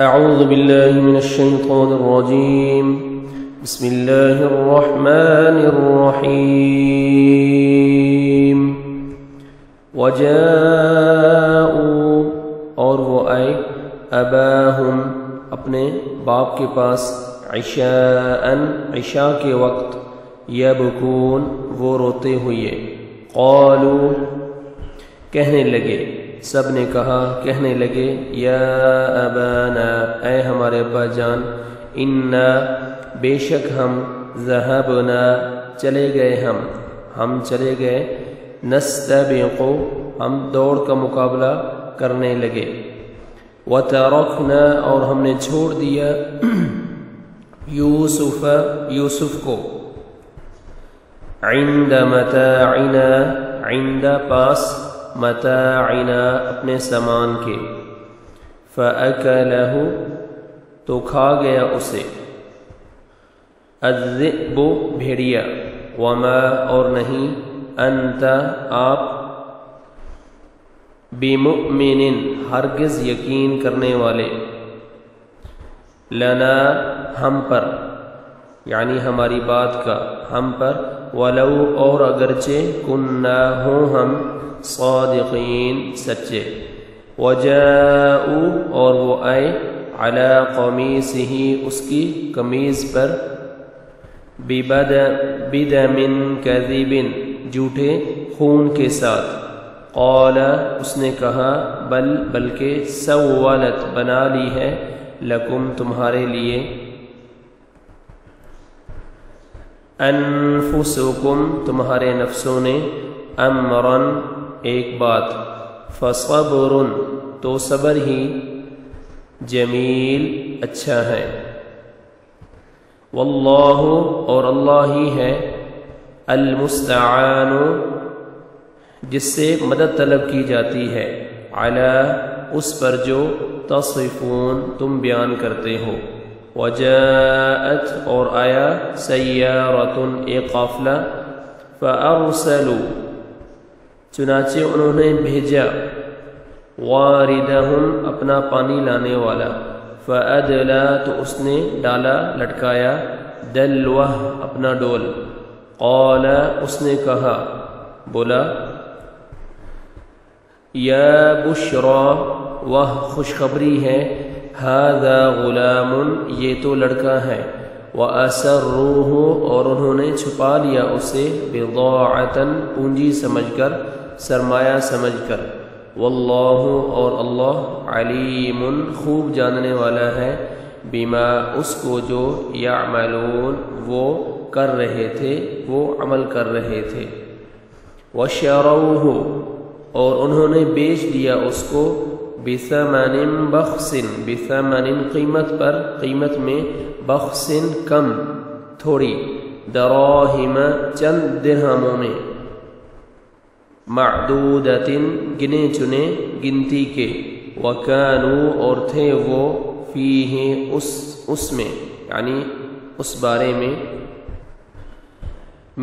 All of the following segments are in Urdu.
أعوذ بالله من الشيطان الرجيم بسم الله الرحمن الرحيم وجاءوا اور وہ آئے اباہم اپنے باپ کے پاس عشاء کے وقت یبکون وہ روتے ہوئے قالوا کہنے لگے سب نے کہنے لگے یا ابانا اے ہمارے ابا جان انا بے شک ہم ذہبنا چلے گئے ہم چلے گئے نستبق ہم دوڑ کا مقابلہ کرنے لگے وترکنا اور ہم نے چھوڑ دیا یوسف کو عند متاعنا عند پاس متاعنا اپنے سامان کے فأکلہ تو کھا گیا اسے الذئب بھیڑیا وما اور نہیں انت آپ بمؤمن ہرگز یقین کرنے والے لنا ہم پر یعنی ہماری بات کا ہم پر ولو اور اگرچہ کننا ہوں ہم صادقین سچے وجاءوا اور وہ آئے علی قمیصہ اس کی قمیض پر بدم کذب جھوٹے خون کے ساتھ قال اس نے کہا بلکہ سولت بنا لی ہے لکم تمہارے لیے انفسکم تمہارے نفسوں نے امرن ایک بات فصبر تو صبر ہی جمیل اچھا ہے واللہ اور اللہ ہی ہے المستعان جس سے مدد طلب کی جاتی ہے علی اس پر جو تصفون تم بیان کرتے ہو وجاءت اور آیا سیارۃ ایک قافلہ فارسلوا چنانچہ انہوں نے بھیجا واردہم اپنا پانی لانے والا فأدلا تو اس نے ڈالا لٹکایا دلوہ اپنا ڈول قال اس نے کہا بولا یا بشرا وہ خوشخبری ہے ھذا غلام یہ تو لڑکا ہے وَأَسَرُّوهُ اور انہوں نے چھپا لیا اسے بضاعةً پونجی سمجھ کر سرمایہ سمجھ کر واللہ اور اللہ علیم خوب جاننے والا ہے بما اس کو جو یعملون وہ کر رہے تھے وہ عمل کر رہے تھے وَشَرَوْهُ اور انہوں نے بیچ دیا اس کو بثمن بخس بثمن قیمت میں بخس کم تھوڑی دراہم چند درہموں میں معدودۃ گنے چنے گنتی کے وکانوا اور تھے وہ فیہ اس میں یعنی اس بارے میں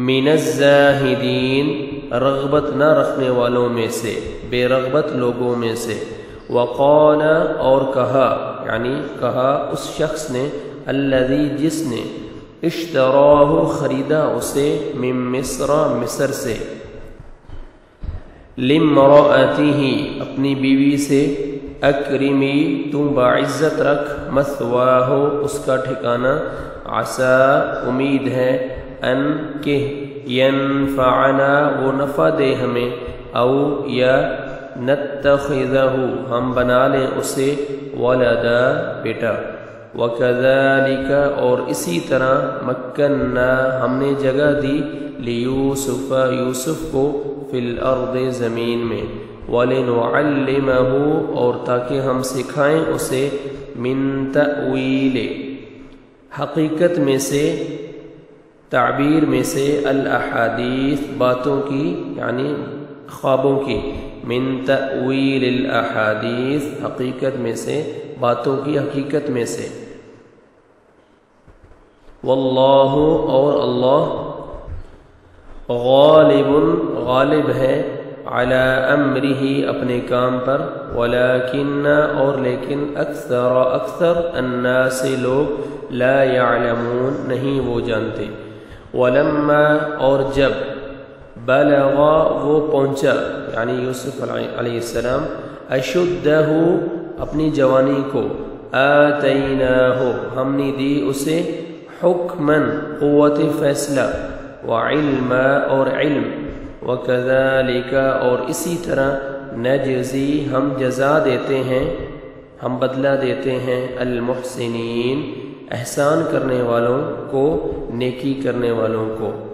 من الزاہدین رغبت نہ رکھنے والوں میں سے بے رغبت لوگوں میں سے وقال اور کہا یعنی کہا اس شخص نے الذی جس نے اشتراہ خریدا اسے من مصر سے لامرأتہ اپنی بیوی سے اکرمی تم باعزت رکھ مثواہ اس کا ٹھکانہ عسیٰ امید ہے ان کہ ینفعنا وہ نفع دے ہمیں او یا نتخذہ ہم بنا لیں اسے ولدا بیٹا وکذالک اور اسی طرح مکننا ہم نے جگہ دی لیوسف یوسف کو فی الارض زمین میں ولنعلمہ اور تاکہ ہم سکھائیں اسے من تأویل حقیقت میں سے تعبیر میں سے الاحادیث باتوں کی یعنی خوابوں کی من تأویل الاحادیث حقیقت میں سے باتوں کی حقیقت میں سے واللہ اور اللہ غالب ہے علی امرہ اپنے کام پر، ولیکن اور لیکن اکثر الناس لوگ لا یعلمون نہیں وہ جانتے۔ ولما اور جب بلغ وہ پہنچا یعنی یوسف علیہ السلام اشدہ اپنی جوانی کو، آتیناہ ہم نے دی اسے حکماً قوت فیصلہ، وعلما اور علم، وکذالک اور اسی طرح نجزی ہم جزا دیتے ہیں، ہم بدلہ دیتے ہیں المحسنین احسان کرنے والوں کو، نیکی کرنے والوں کو۔